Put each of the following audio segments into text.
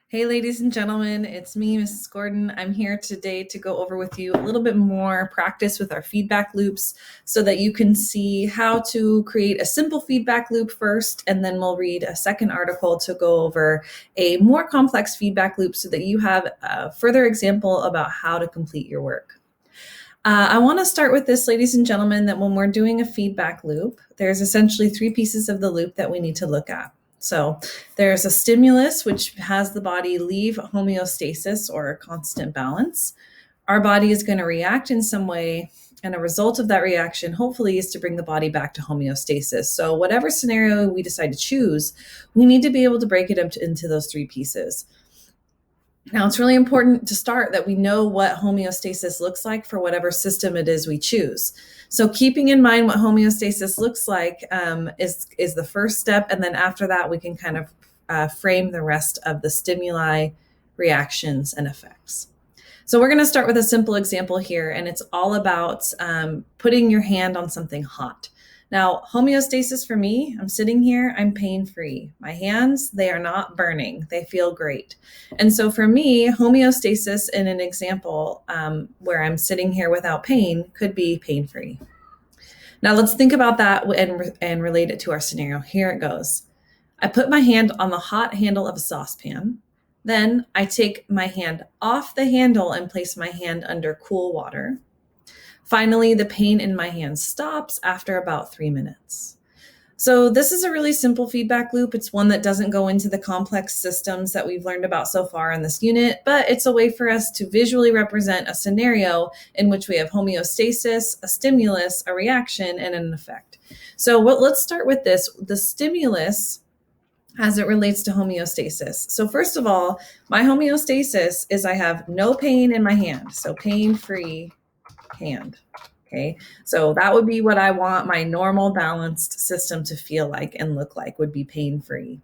Hey, ladies and gentlemen, it's me, Mrs. Gordon. I'm here today to go over with you a little bit more practice with our feedback loops so that you can see how to create a simple feedback loop first, and then we'll read a second article to go over a more complex feedback loop so that you have a further example about how to complete your work. I want to start with this, ladies and gentlemen, that when we're doing a feedback loop, there's essentially three pieces of the loop that we need to look at. So there's a stimulus, which has the body leave homeostasis or a constant balance. Our body is going to react in some way, and a result of that reaction, hopefully, is to bring the body back to homeostasis. So whatever scenario we decide to choose, we need to be able to break it up into those three pieces. Now, it's really important to start that we know what homeostasis looks like for whatever system it is we choose. So keeping in mind what homeostasis looks like is the first step. And then after that, we can kind of frame the rest of the stimuli, reactions, and effects. So we're going to start with a simple example here, and it's all about putting your hand on something hot. Now, homeostasis for me, I'm sitting here, I'm pain-free. My hands, they are not burning. They feel great. And so for me, homeostasis in an example where I'm sitting here without pain could be pain-free. Now let's think about that and relate it to our scenario. Here it goes. I put my hand on the hot handle of a saucepan. Then I take my hand off the handle and place my hand under cool water. Finally, the pain in my hand stops after about 3 minutes. So this is a really simple feedback loop. It's one that doesn't go into the complex systems that we've learned about so far in this unit, but it's a way for us to visually represent a scenario in which we have homeostasis, a stimulus, a reaction, and an effect. So let's start with this, the stimulus as it relates to homeostasis. So first of all, my homeostasis is I have no pain in my hand, so pain-free hand. Okay, so that would be what I want my normal balanced system to feel like and look like, would be pain-free.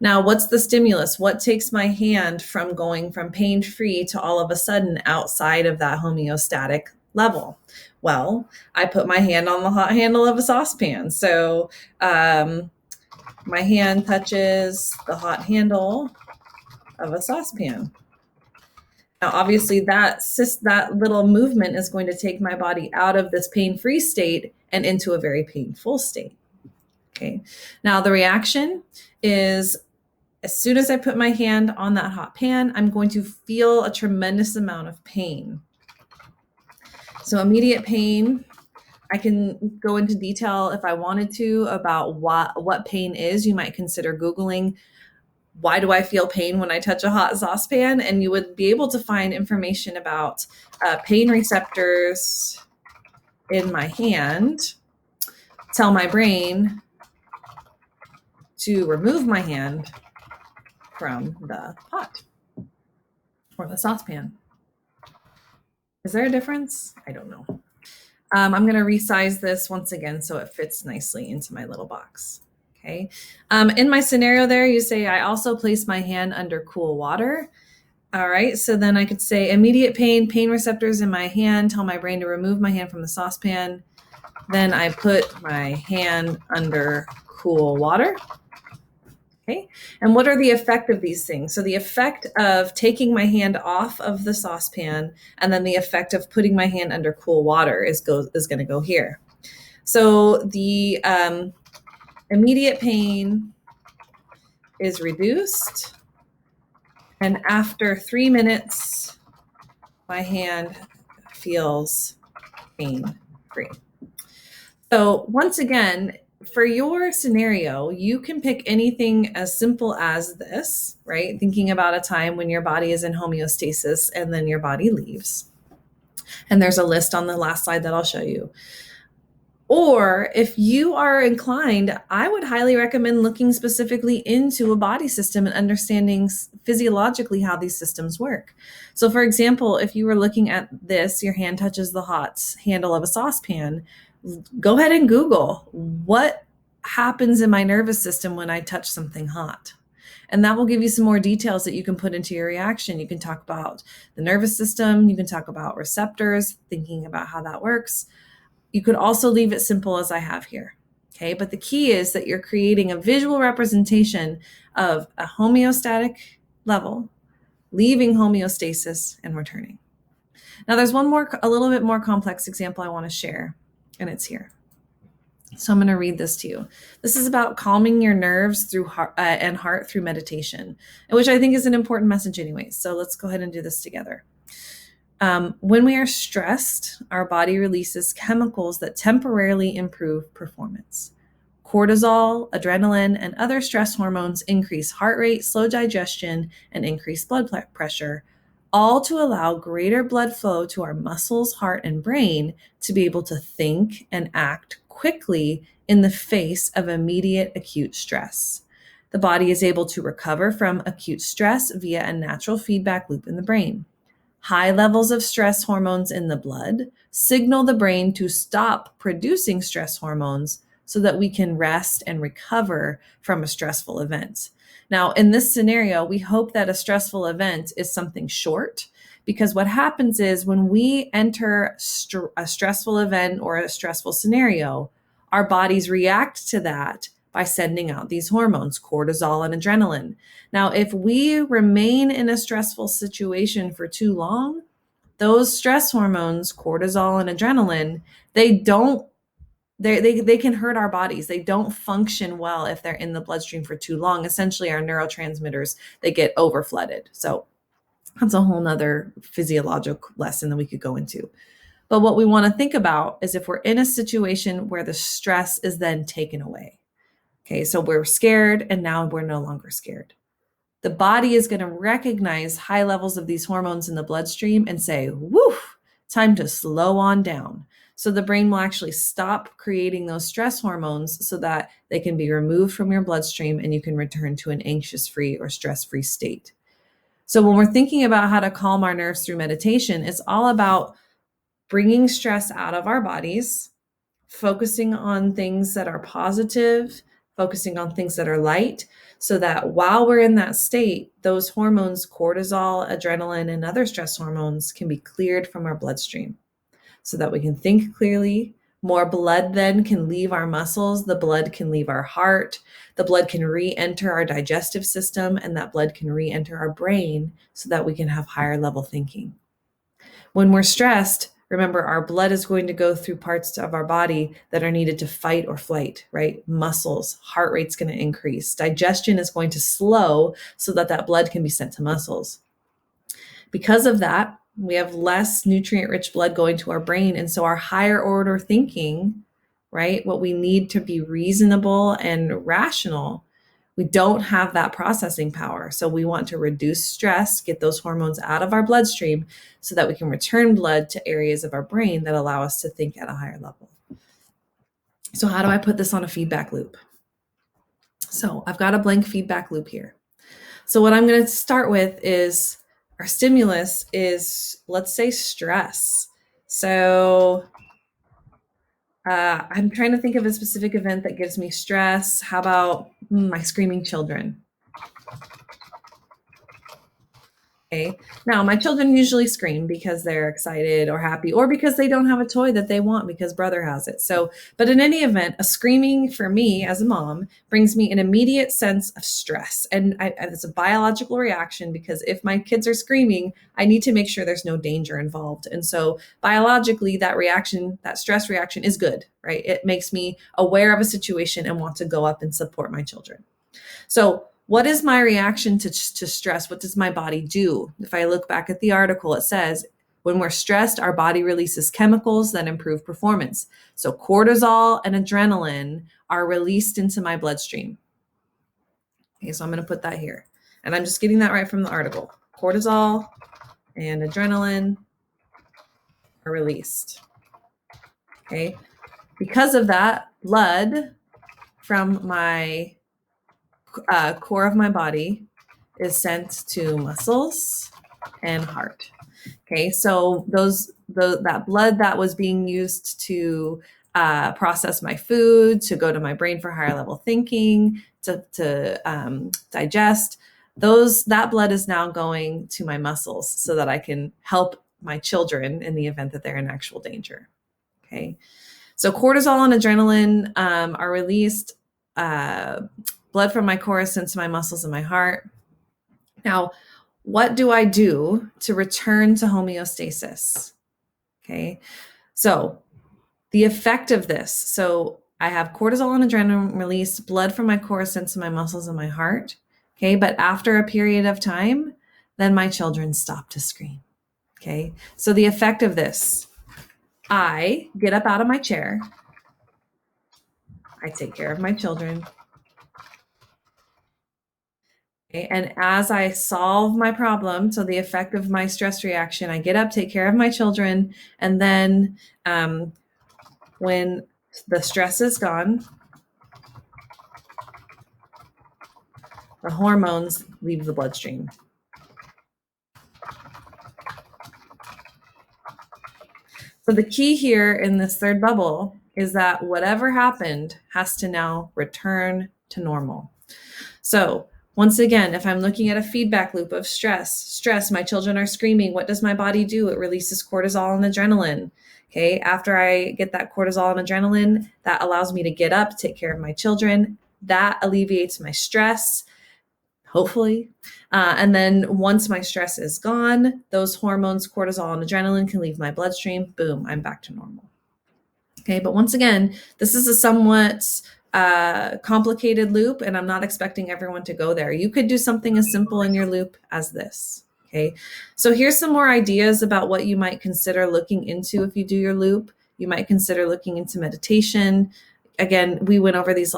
Now, what's the stimulus? What takes my hand from going from pain-free to all of a sudden outside of that homeostatic level? Well, I put my hand on the hot handle of a saucepan. So my hand touches the hot handle of a saucepan. Now, obviously, that little movement is going to take my body out of this pain-free state and into a very painful state. Okay. Now, the reaction is as soon as I put my hand on that hot pan, I'm going to feel a tremendous amount of pain. So immediate pain, I can go into detail if I wanted to about what pain is. You might consider Googling, why do I feel pain when I touch a hot saucepan? And you would be able to find information about pain receptors in my hand, tell my brain to remove my hand from the pot or the saucepan. Is there a difference? I don't know. I'm going to resize this once again so it fits nicely into my little box. Okay. In my scenario there, you say, I also place my hand under cool water. All right. So then I could say immediate pain receptors in my hand, tell my brain to remove my hand from the saucepan. Then I put my hand under cool water. Okay. And what are the effect of these things? So the effect of taking my hand off of the saucepan and then the effect of putting my hand under cool water is going to go here. So the immediate pain is reduced, and after 3 minutes, my hand feels pain-free. So once again, for your scenario, you can pick anything as simple as this, right? Thinking about a time when your body is in homeostasis and then your body leaves. And there's a list on the last slide that I'll show you. Or if you are inclined, I would highly recommend looking specifically into a body system and understanding physiologically how these systems work. So for example, if you were looking at this, your hand touches the hot handle of a saucepan, go ahead and Google what happens in my nervous system when I touch something hot. And that will give you some more details that you can put into your reaction. You can talk about the nervous system. You can talk about receptors, thinking about how that works. You could also leave it simple as I have here. Okay, but the key is that you're creating a visual representation of a homeostatic level, leaving homeostasis and returning. Now there's a little bit more complex example I want to share, and it's here. So I'm going to read this to you. This is about calming your nerves through and heart through meditation, which I think is an important message anyway. So let's go ahead and do this together. When we are stressed, our body releases chemicals that temporarily improve performance. Cortisol, adrenaline, and other stress hormones increase heart rate, slow digestion, and increase blood pressure, all to allow greater blood flow to our muscles, heart, and brain to be able to think and act quickly in the face of immediate acute stress. The body is able to recover from acute stress via a natural feedback loop in the brain. High levels of stress hormones in the blood signal the brain to stop producing stress hormones so that we can rest and recover from a stressful event. Now, in this scenario, we hope that a stressful event is something short, because what happens is when we enter a stressful event or a stressful scenario, our bodies react to that by sending out these hormones, cortisol and adrenaline. Now, if we remain in a stressful situation for too long, those stress hormones, cortisol and adrenaline, they can hurt our bodies. They don't function well if they're in the bloodstream for too long. Essentially, our neurotransmitters, they get overflooded. So that's a whole nother physiological lesson that we could go into. But what we want to think about is if we're in a situation where the stress is then taken away. Okay, so we're scared and now we're no longer scared. The body is going to recognize high levels of these hormones in the bloodstream and say, woof, time to slow on down. So the brain will actually stop creating those stress hormones so that they can be removed from your bloodstream and you can return to an anxious-free or stress-free state. So when we're thinking about how to calm our nerves through meditation, it's all about bringing stress out of our bodies, focusing on things that are positive, focusing on things that are light, so that while we're in that state, those hormones, cortisol, adrenaline, and other stress hormones can be cleared from our bloodstream so that we can think clearly. More blood then can leave our muscles, the blood can leave our heart, the blood can re-enter our digestive system, and that blood can re-enter our brain so that we can have higher level thinking. When we're stressed, remember, our blood is going to go through parts of our body that are needed to fight or flight, right? Muscles, heart rate's going to increase. Digestion is going to slow so that that blood can be sent to muscles. Because of that, we have less nutrient-rich blood going to our brain. And so our higher order thinking, right, what we need to be reasonable and rational, we don't have that processing power. So we want to reduce stress, get those hormones out of our bloodstream so that we can return blood to areas of our brain that allow us to think at a higher level. So how do I put this on a feedback loop? So I've got a blank feedback loop here. So what I'm going to start with is our stimulus is, let's say, stress. So I'm trying to think of a specific event that gives me stress. How about my screaming children? Okay. Now, my children usually scream because they're excited or happy, or because they don't have a toy that they want because brother has it. So, but in any event, a screaming for me as a mom brings me an immediate sense of stress. And it's a biological reaction because if my kids are screaming, I need to make sure there's no danger involved. And so biologically, that reaction, that stress reaction is good, right? It makes me aware of a situation and want to go up and support my children. So what is my reaction to stress? What does my body do? If I look back at the article, it says, when we're stressed, our body releases chemicals that improve performance. So cortisol and adrenaline are released into my bloodstream. Okay, so I'm going to put that here. And I'm just getting that right from the article. Cortisol and adrenaline are released. Okay, because of that, blood from my core of my body is sent to muscles and heart. Okay, so that blood that was being used to process my food, to go to my brain for higher level thinking, to digest, that blood is now going to my muscles so that I can help my children in the event that they're in actual danger. Okay, so cortisol and adrenaline are released. Blood from my core is sent to my muscles and my heart. Now, what do I do to return to homeostasis? Okay, so the effect of this. So I have cortisol and adrenaline release, blood from my core sent to my muscles and my heart. Okay, but after a period of time, then my children stop to scream. Okay, so the effect of this, I get up out of my chair, I take care of my children. Okay, and as I solve my problem, so the effect of my stress reaction, I get up, take care of my children, and then when the stress is gone, the hormones leave the bloodstream. So the key here in this third bubble is that whatever happened has to now return to normal. So once again, if I'm looking at a feedback loop of stress, my children are screaming, what does my body do? It releases cortisol and adrenaline. Okay, after I get that cortisol and adrenaline, that allows me to get up, take care of my children. That alleviates my stress, hopefully. And then once my stress is gone, those hormones, cortisol and adrenaline, can leave my bloodstream. Boom, I'm back to normal. Okay, but once again, this is a somewhat complicated loop, and I'm not expecting everyone to go there. You could do something as simple in your loop as this. Okay, so here's some more ideas about what you might consider looking into if you do your loop. You might consider looking into meditation. Again, we went over these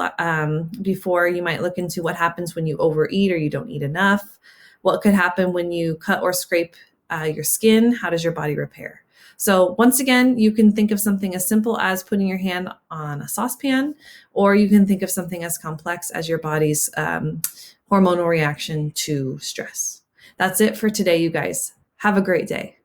before. You might look into what happens when you overeat or you don't eat enough. What could happen when you cut or scrape your skin? How does your body repair? So once again, you can think of something as simple as putting your hand on a saucepan, or you can think of something as complex as your body's hormonal reaction to stress. That's it for today, you guys. Have a great day.